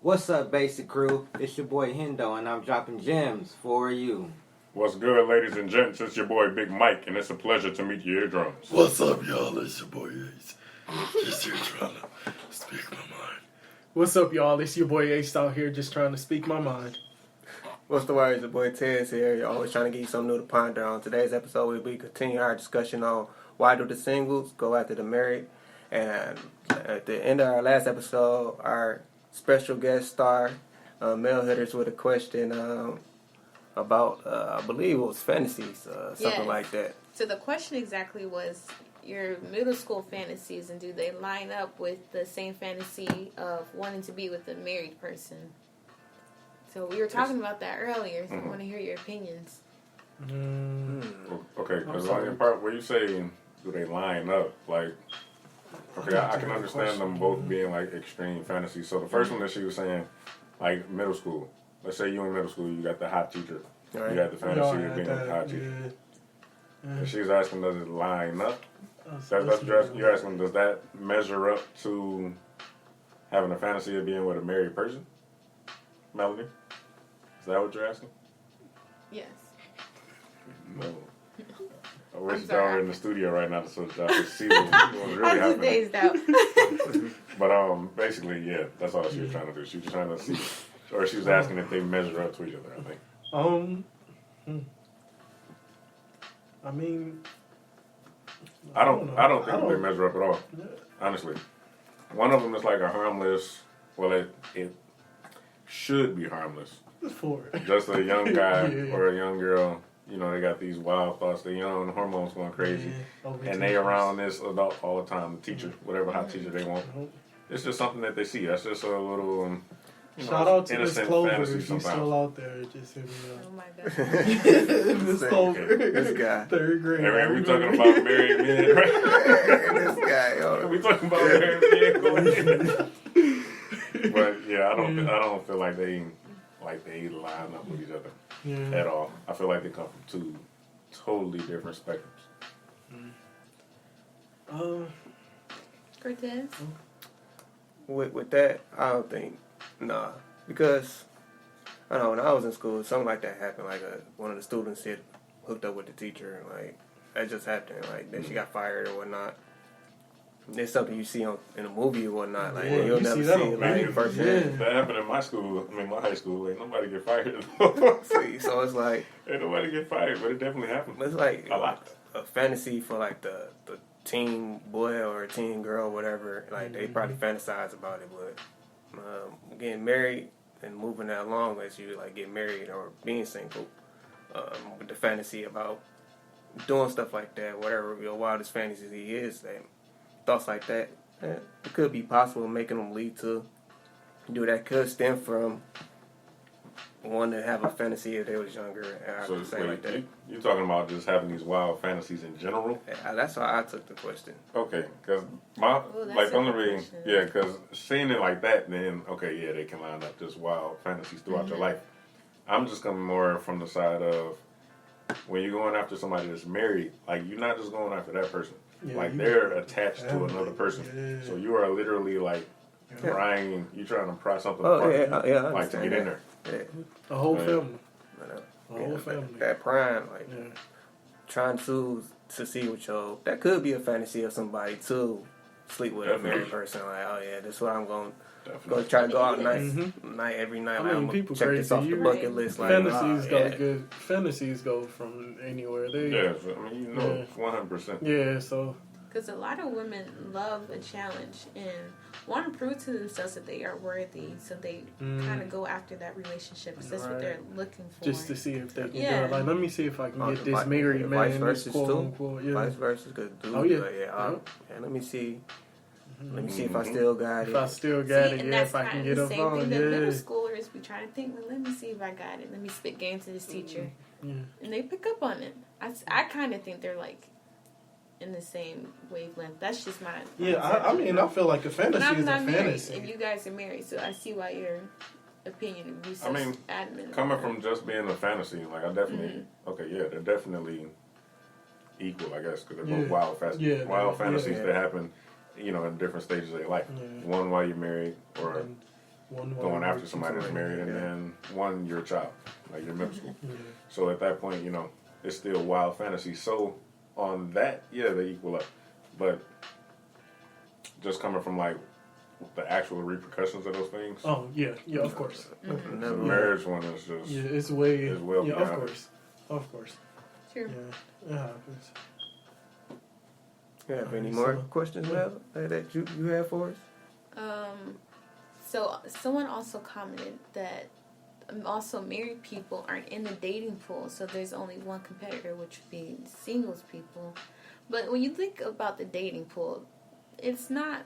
What's up, Basic Crew? It's your boy Hendo, and I'm dropping gems for you. What's good, ladies and gents? It's your boy Big Mike, and it's a pleasure to meet your eardrums. What's up, y'all? It's your boy Ace. Just here trying to speak my mind. What's up, y'all? It's your boy Ace out here just trying to speak my mind. What's the word? Your boy Tez here. You're always trying to give you something new to ponder. On today's episode, we'll be continuing our discussion on why do the singles go after the married. And at the end of our last episode, our special guest star, Mel hit us with a question about, I believe it was fantasies, something like that. So the question exactly was your middle school fantasies, and do they line up with the same fantasy of wanting to be with a married person? So we were talking about that earlier, so I want to hear your opinions. Okay, because in part where you say, do they line up? Like, okay, I can understand them both being like extreme fantasies. So the first one that she was saying, like middle school. Let's say you in middle school, you got the hot teacher. Right. You got the fantasy of being with the hot teacher. Yeah. And she was asking, does it line up? You're asking, does that measure up to having a fantasy of being with a married person? Melanie? Is that what you're asking? Yes. No. I wish y'all were in the studio right now so y'all could see what's really happening. Dazed out. But basically, yeah, that's all she was trying to do. She was trying to see, or she was asking if they measure up to each other, I think. I mean, I don't think they measure up at all. Honestly, one of them is like a harmless. Well, it should be harmless. Just a young guy or a young girl. You know, they got these wild thoughts. They're young, hormones going crazy, and they around this adult all the time. The teacher, whatever hot teacher they want. It's just something that they see. That's just a little. Shout out to Miss Clover if she's still out there. Just hit me up. Oh my God, Miss Clover, this guy, third grade. Hey, we talking about married men, right? This guy, we talking about married men. But yeah, I don't feel like they line up with each other at all. I feel like they come from two totally different spectrums. Cortez? With that, I don't think, nah. Because, I don't know, when I was in school, something like that happened. Like, one of the students had hooked up with the teacher, and, like, that just happened. Like, then she got fired or whatnot. It's something you see in a movie or whatnot. Like, you'll never see it, like, firsthand. That happened in my school. I mean, my high school. Ain't nobody get fired. See, so it's like... Ain't nobody get fired, but it definitely happened. It's like... A lot. A fantasy for, like, the teen boy or teen girl, whatever. Like, they probably fantasize about it, but getting married and moving that along as you, like, get married or being single, with the fantasy about doing stuff like that, whatever your wildest fantasy is, thoughts like that, it could be possible making them lead to that could stem from wanting to have a fantasy if they was younger. So like that. You're talking about just having these wild fantasies in general? Yeah, that's how I took the question. Okay, because because seeing it like that, then okay, yeah, they can line up just wild fantasies throughout your life. I'm just coming more from the side of when you're going after somebody that's married, like you're not just going after that person. Yeah, like they're attached to another person, so you are literally like trying to pry something apart, like to get in there. Yeah. A whole family. A whole family. That prime, like trying to see what that could be a fantasy of somebody to sleep with a married person. Like, oh yeah, this is what I'm going to try to go out night every night. I mean, people check crazy. This off the bucket list. Like, Fantasies go from anywhere. I mean, 100%. Yeah, so. Because a lot of women love a challenge and want to prove to themselves that they are worthy, so they kind of go after that relationship. That's what they're looking for. Just to see if they can do it. Like, let me see if I can get this married man. Vice versa too. Vice versa, good dude. Oh yeah. Like, let me see. Let me see if I still got it. If I still got it, if I can get up on it. Middle schoolers be trying to think, well, let me see if I got it. Let me spit game to this teacher. And they pick up on it. I kind of think they're like in the same wavelength. That's just my I mean, I feel like a fantasy is a fantasy. And you guys are married, so I see why your opinion would be so adamant. Coming from just being a fantasy, like I definitely, they're definitely equal, I guess, because they're both wild fantasies that happen, in different stages of your life. One while you're married, or going after somebody that's married, and then one your child, like your middle school. Yeah. So at that point, it's still wild fantasy. So on that, yeah, they equal up. But just coming from like the actual repercussions of those things. Oh yeah, of course. Mm-hmm. The marriage one is just it's way is well of beyond course. Sure. Yeah, it happens. You have any more questions, Mel, that you have for us? So someone also commented that also married people aren't in the dating pool, so there's only one competitor, which would be singles people. But when you think about the dating pool, it's not,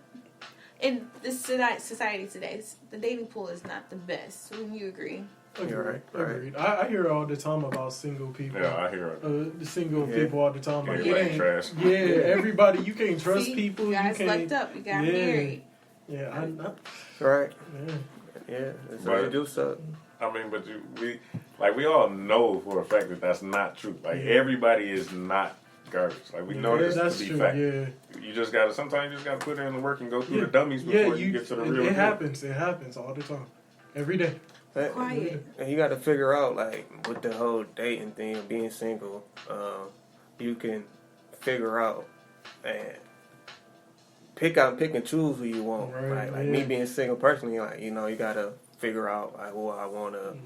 in this society today, the dating pool is not the best. Wouldn't you agree? You're Agreed. I hear all the time about single people. Yeah, I hear it. The single people all the time. Like, Yeah, it like ain't, trash. yeah, everybody, you can't trust See, people. You guys can't, lucked up. You got yeah. married. Yeah, Right. yeah. That's But- what you do, so. I mean, but we all know for a fact that that's not true. Like everybody is not garbage. Like we know this that's to be true. fact. Yeah. You just gotta put in the work and go through the dummies before you get to the real It deal. happens. It happens all the time. Every day. Quiet. And you got to figure out, like, with the whole dating thing, being single, you can figure out and pick and choose who you want. Right, like me being single personally, like, you got to figure out like who I want to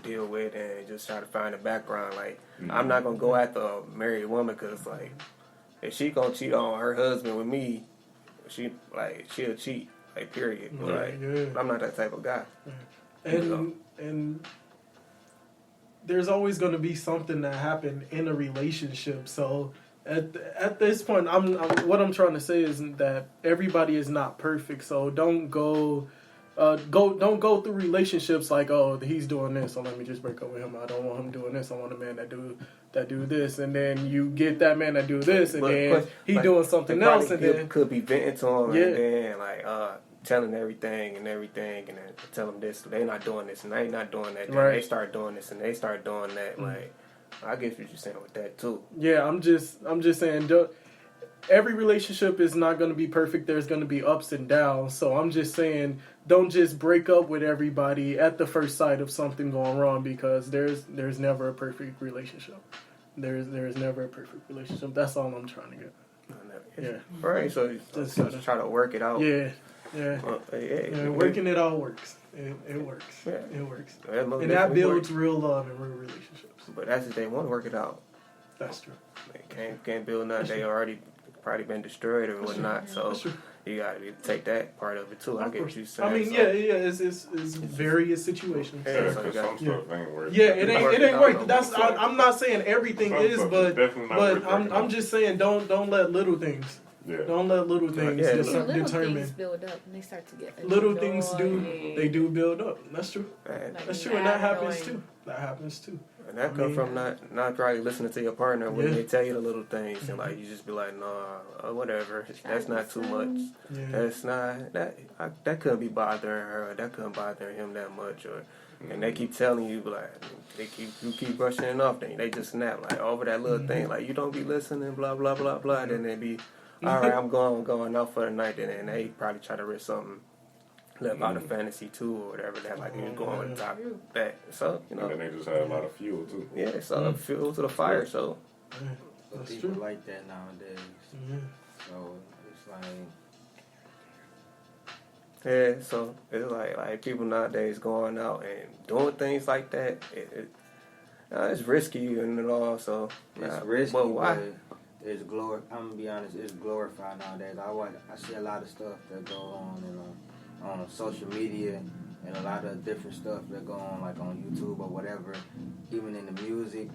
deal with and just try to find a background. Like, I'm not going to go after a married woman because, like, if she going to cheat on her husband with me, she'll cheat, like, period. I'm not that type of guy. And there's always going to be something that happened in a relationship. So at this point, what I'm trying to say is that everybody is not perfect. So don't go through relationships like, oh, he's doing this, so let me just break up with him. I don't want him doing this. I want a man that do this, and then you get that man that do this, and then he doing something else, and then could be venting to him, and then like telling everything, and then tell them this, they not doing this, and they not doing that. Right. They start doing this, and they start doing that. Like, I get what you're saying with that too. Yeah, I'm just saying, every relationship is not going to be perfect. There's going to be ups and downs. So I'm just saying, don't just break up with everybody at the first sight of something going wrong, because there's never a perfect relationship. There's never a perfect relationship. That's all I'm trying to get. Yeah. Right. So just try to work it out. Yeah. Working it all works. It works. Yeah. It works. And that builds real love and real relationships. But that's if they want to work it out. That's true. They can't build nothing. They already probably been destroyed or whatnot. So you got to take that part of it too. I get what you're saying. I mean, it's various situations. Yeah, because some stuff ain't worth. Yeah, it ain't worth. That's I'm not saying everything is, but I'm just saying don't let little things. Yeah. Don't let little things determine. Things build up and they start to get little things do build up. That's true. That's true, and that happens too. And that comes from not probably listening to your partner when they tell you the little things, and like you just be like, no, whatever. That's not too much. Yeah. That's not that couldn't be bothering her. Or that couldn't bother him that much. Or and they keep telling you like you keep brushing it off. Then they just snap like over that little thing. Like you don't be listening. Blah blah blah blah. Then they be all right. I'm going out for the night. And then they probably try to risk something. Live out of fantasy too, or whatever that like you going on top of that. So and then they just have a lot of fuel too. Yeah, so fuel to the fire. So but people like that nowadays. So it's like so it's like people nowadays going out and doing things like that. It's risky and it all. So it's risky. But why? I'm gonna be honest. It's glorified nowadays. I see a lot of stuff that go on on social media, and a lot of different stuff that go on like on YouTube or whatever, even in the music,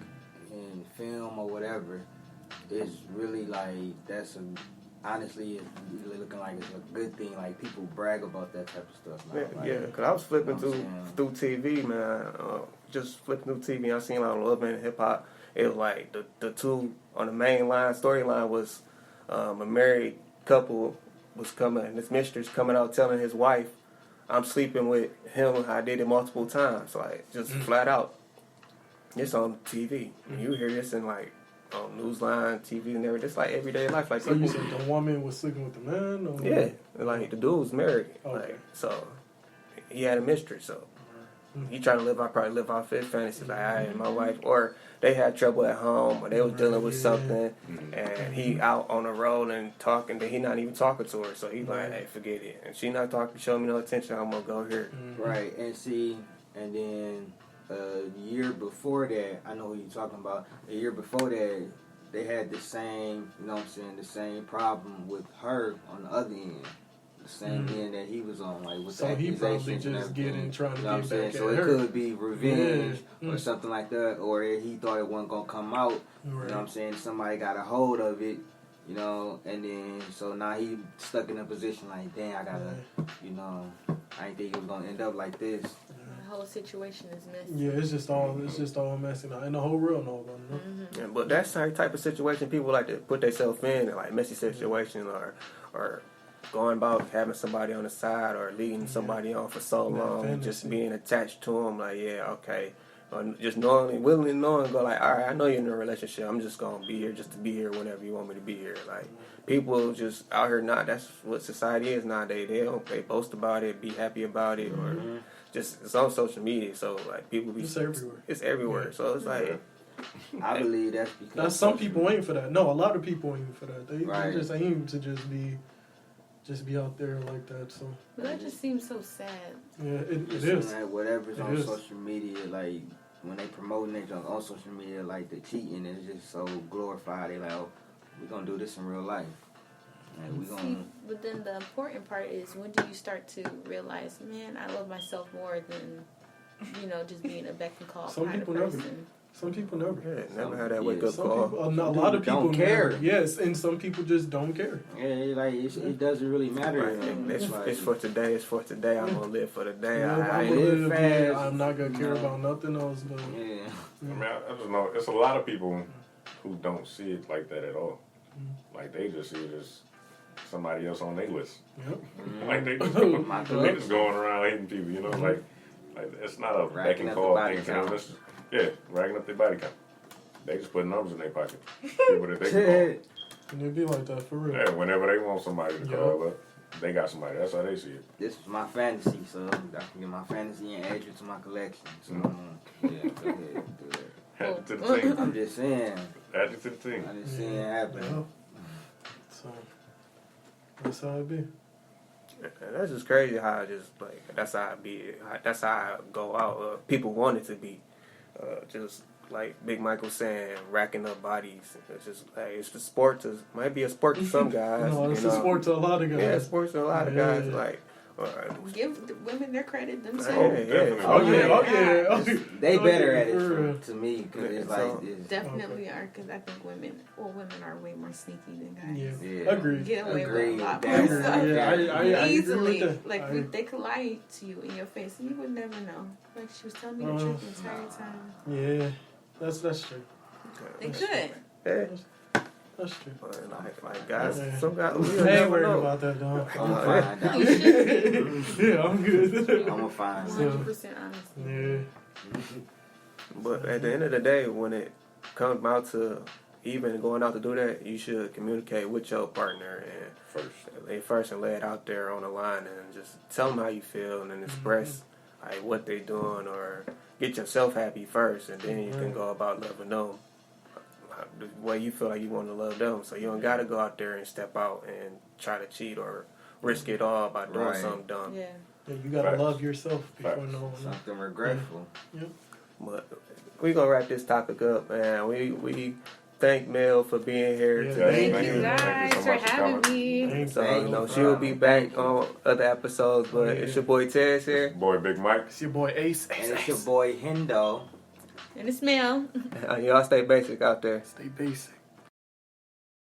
in film or whatever. It's really like honestly, it's really looking like it's a good thing. Like people brag about that type of stuff now. Because I was flipping through TV, man. Just flipping through TV, I seen like Love and Hip Hop. It was like the two on the main storyline was a married couple was coming, his mistress coming out telling his wife, I'm sleeping with him, I did it multiple times, like, just flat out. It's on TV. You hear this in, like, on Newsline, TV, and everything. It's like everyday life. Like, so you said the woman was sleeping with the man? Or yeah, like, the dude was married. Okay. Like, so, he had a mistress, so he trying to probably live off his fantasies, like I and my wife, or they had trouble at home, or they was dealing with something, and he out on the road and talking, that he not even talking to her, so he like, hey, forget it, and she not talking, show me no attention, I'm gonna go here. Right, and see, and then a year before that, I know who you're talking about. A year before that, they had the same, you know what I'm saying, the same problem with her on the other end. The same end that he was on, like with So the he probably accusations and just everything. getting trying to You know what I'm get saying? back So at it her. could be revenge Yeah. or something like that, or he thought it wasn't gonna come out. Right. You know what I'm saying? Somebody got a hold of it, you know, and then so now he stuck in a position like, dang, I gotta, you know, I didn't think it was gonna end up like this. The whole situation is messy. Yeah, it's just all messy now, and the whole real know about it. Yeah, but that's the type of situation people like to put themselves in, like messy situation, or going about having somebody on the side, or leading somebody on for so long, fantasy. just being attached to them. Like, yeah, okay, or just willingly knowing, go like, all right, I know you're in a relationship. I'm just gonna be here just to be here whenever you want me to be here. Like, people just out here not. That's what society is nowadays. They boast about it, be happy about it, or just it's on social media. So like people be It's everywhere. It's everywhere. So it's like. I believe that's because Now, some people aim for that. No, a lot of people aim for that. They Right. just aim to just be out there like that. So But that just seems so sad. yeah, it Just is. like whatever's It on is. social media, like when they promoting it on social media, like the cheating is just so glorified. They like, oh, we're gonna do this in real life. Like we See, gonna but then the important part is, when do you start to realize, man, I love myself more than, just being a beck and call Some kind of people never. person. Some people never. Yeah, never had that wake up Some call. people, a lot of people don't care. never. Yes, and some people just don't care. yeah, like it doesn't really matter. Right. to them. It's Like, for today. It's for today. I'm gonna live for the day. Yeah, I I'm ain't gonna live live fast. big. I'm not gonna care No. about nothing else. But yeah. I mean, I just know it's a lot of people who don't see it like that at all. Like they just see it as somebody else on their list. yep. Like they just, My they just going around hating people. You know, like it's not a back Racking and up the call body thing. To them. count. It's- Yeah, racking up their body count. They just put numbers in their pocket. People that they can call. And it be like that for real. Yeah, whenever they want somebody to call up, they got somebody. That's how they see it. This is my fantasy, so I can get my fantasy and add you to my collection. So yeah, go ahead, do that. Add it to the team. I'm just saying. Add it to the team. I just seeing it happen. Yeah. So that's how it be. And that's just crazy how I just like that's how I be. That's how I go out. People want it to be. Just like Big Michael saying, racking up bodies. It's just like it's the sport. Might be a sport to some guys. No, it's a sport to a lot of guys. Yeah, sports to a lot of guys. Yeah. Like, Give the women their credit yeah, themselves. definitely. Oh yeah, oh yeah. Oh, It's- they better at it for real. to me because it's So- like this. Definitely are, because I think women are way more sneaky than guys. Yeah, Yeah. agreed. Get away Agreed. with a lot That- more Agreed. stuff. Yeah, I agree Easily, with that. like they could lie to you in your face, and you would never know. Like she was telling me the truth the entire time. Yeah, that's true. They could. Yeah. That's true. But like guys, Yeah. some guys. I We ain't never worried know. about that though. I'm gonna find out. You should be Yeah, I'm good. I'm gonna find out. 100% honest. Yeah. But at the end of the day, when it comes out to even going out to do that, you should communicate with your partner first and lay it out there on the line and just tell them how you feel and then express like what they doing, or get yourself happy first, and then you can go about loving them the way you feel like you want to love them. So you don't got to go out there and step out and try to cheat or risk it all by doing Right. something dumb. Yeah. Yeah, you gotta Facts. love yourself before Facts. no one else. Something regretful. But we gonna wrap this topic up, man. We thank Mel for being here Yeah. today. Thank you Thank guys you so for much for having coming. me. Thank So Thank you you. know she'll be back on other episodes, but it's your boy Tez here. Boy, Big Mike. It's your boy Ace. And it's your boy Hendo. And it's Mel. Y'all stay basic out there. Stay basic.